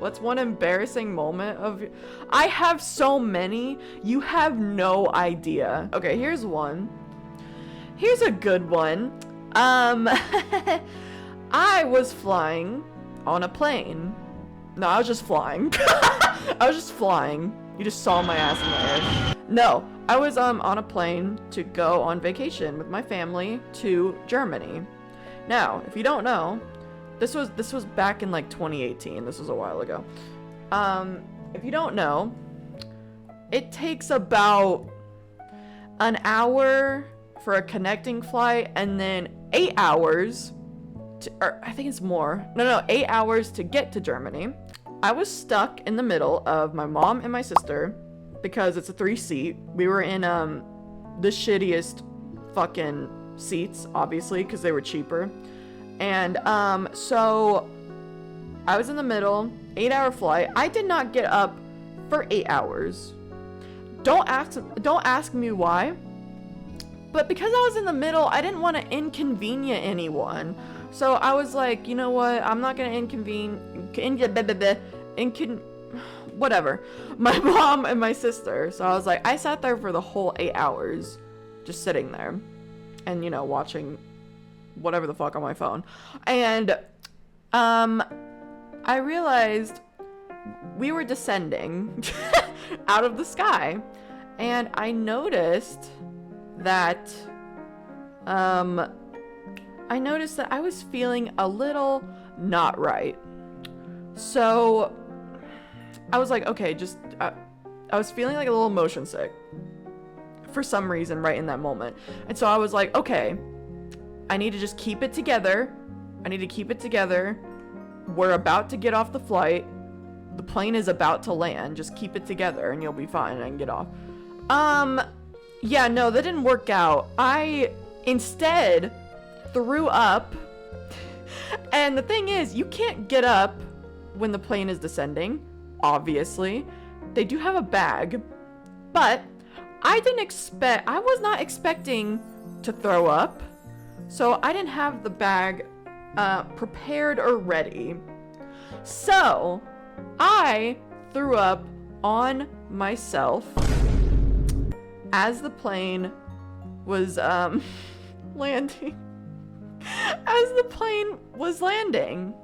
What's one embarrassing moment of... I have so many. You have no idea. Okay, here's one. Here's a good one. I was flying on a plane. No, I was just flying. I was just flying. You just saw my ass in the air. No, I was on a plane to go on vacation with my family to Germany. Now, if you don't know, this was back in like 2018. This was a while ago. If you don't know, it takes about an hour for a connecting flight and then 8 hours to, or I think it's more. No, 8 hours to get to Germany. I was stuck in the middle of my mom and my sister because it's a 3-seat. We were in the shittiest fucking seats, obviously, because they were cheaper. And so I was in the middle, 8-hour flight. I did not get up for 8 hours. Don't ask me why. But because I was in the middle, I didn't want to inconvenience anyone. So I was like, you know what? I'm not gonna whatever. My mom and my sister. So I was like, I sat there for the whole 8 hours, just sitting there, and you know, watching whatever the fuck on my phone. And I realized we were descending out of the sky, and I noticed that I was feeling a little not right. So I was like, okay, I was feeling like a little motion sick for some reason right in that moment. And so I was like, okay, I need to just keep it together. We're about to get off the flight. The plane is about to land. Just keep it together and you'll be fine and I can get off. Yeah, no, that didn't work out. I instead threw up. And the thing is, you can't get up when the plane is descending, obviously. They do have a bag, but I was not expecting to throw up. So I didn't have the bag prepared or ready. So I threw up on myself as the plane was landing. As the plane was landing.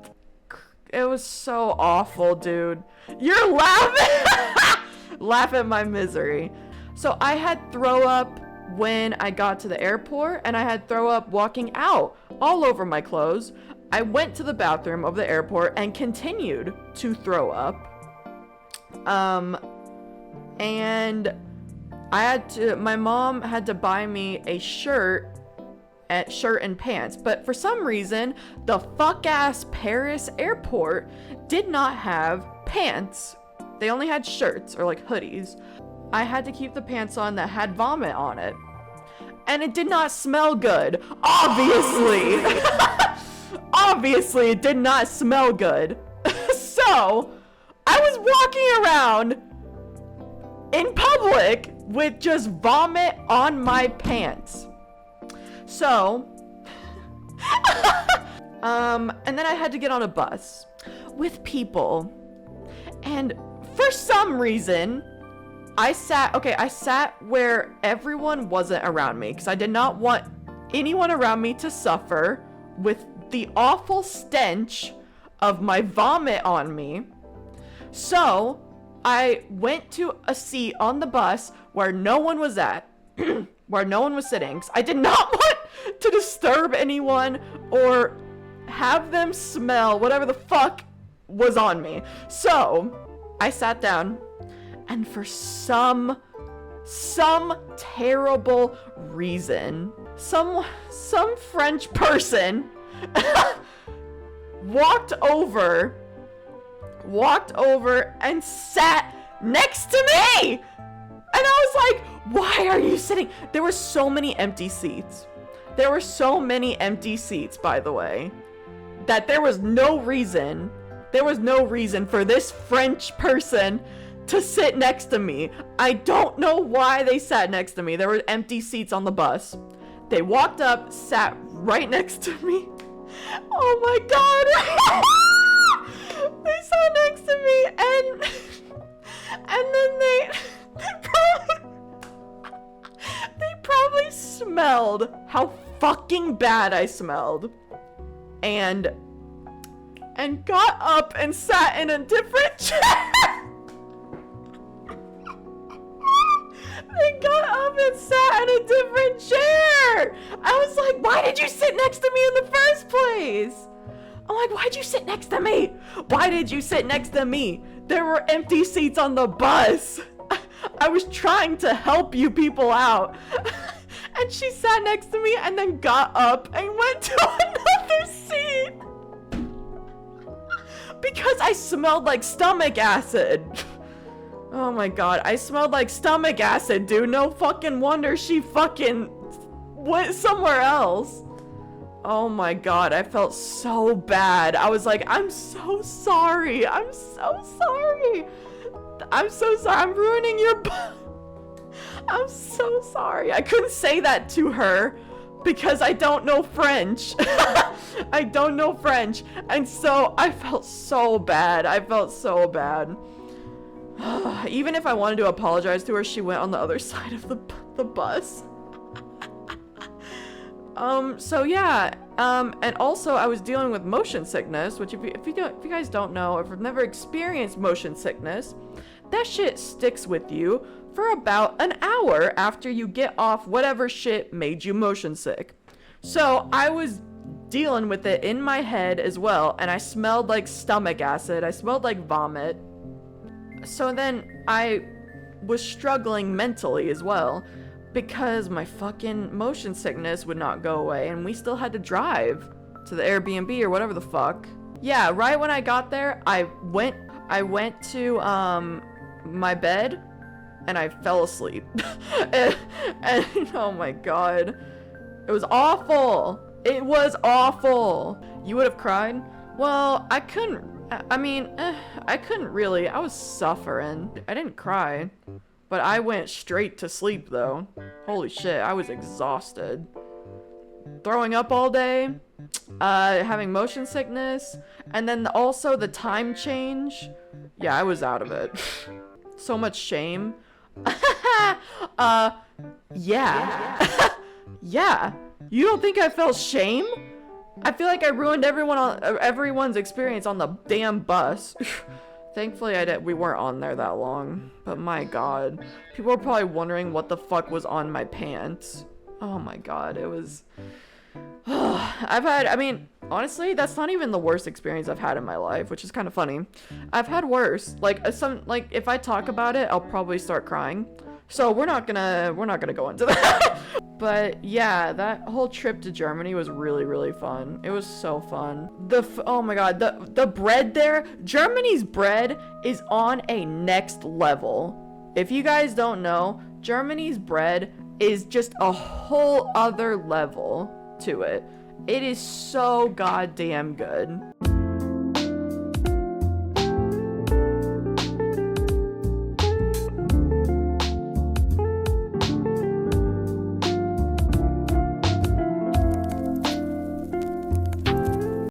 It was so awful, dude. You're laughing. Laugh at my misery. So I had throw up when I got to the airport, and I had throw up walking out all over my clothes. I went to the bathroom of the airport and continued to throw up. And my mom had to buy me a shirt and pants, but for some reason, the fuck-ass Paris airport did not have pants. They only had shirts or like hoodies. I had to keep the pants on that had vomit on it. And it did not smell good. Obviously. Obviously, it did not smell good. So, I was walking around in public with just vomit on my pants. So, and then I had to get on a bus with people. And for some reason, I sat where everyone wasn't around me because I did not want anyone around me to suffer with the awful stench of my vomit on me. So I went to a seat on the bus where no one was at, where no one was sitting, 'cause I did not want to disturb anyone or have them smell whatever the fuck was on me. So I sat down, and for some terrible reason, some French person walked over and sat next to me. And I was like, why are you sitting? There were so many empty seats. There were so many empty seats, by the way, that there was no reason for this French person to sit next to me. I don't know why they sat next to me. There were empty seats on the bus. They walked up, sat right next to me. Oh my god. They sat next to me smelled, how fucking bad I smelled, and got up and sat in a different chair. They got up and sat in a different chair. I was like, why did you sit next to me in the first place? I'm like, why'd you sit next to me? Why did you sit next to me? There were empty seats on the bus. I was trying to help you people out. And she sat next to me and then got up and went to another seat. Because I smelled like stomach acid. Oh my god, I smelled like stomach acid, dude. No fucking wonder she fucking went somewhere else. Oh my god, I felt so bad. I was like, I'm so sorry. I'm so sorry. I'm so sorry. I'm ruining your I'm so sorry. I couldn't say that to her because I don't know French. I don't know French. And so I felt so bad. I felt so bad. Even if I wanted to apologize to her, she went on the other side of the bus. So yeah, and also I was dealing with motion sickness, which if you guys don't know, if you've never experienced motion sickness, that shit sticks with you for about an hour after you get off whatever shit made you motion sick. So I was dealing with it in my head as well, and I smelled like stomach acid, I smelled like vomit. So then I was struggling mentally as well, because my fucking motion sickness would not go away, and we still had to drive to the Airbnb or whatever the fuck. Yeah, right when I got there, I went to my bed and I fell asleep. and oh my god, it was awful. It was awful. You would have cried? Well, I couldn't. I mean, I couldn't really. I was suffering. I didn't cry. But I went straight to sleep, though. Holy shit, I was exhausted. Throwing up all day, having motion sickness, and then also the time change. Yeah, I was out of it. So much shame. Yeah. Yeah. You don't think I felt shame? I feel like I ruined everyone's experience on the damn bus. Thankfully, we weren't on there that long, but my god. People were probably wondering what the fuck was on my pants. Oh my god, it was... I mean, honestly, that's not even the worst experience I've had in my life, which is kind of funny. I've had worse. Like, if I talk about it, I'll probably start crying. So we're not gonna go into that. But yeah, that whole trip to Germany was really, really fun. It was so fun. Oh my god, the bread there, Germany's bread is on a next level. If you guys don't know, Germany's bread is just a whole other level to it. It is so goddamn good.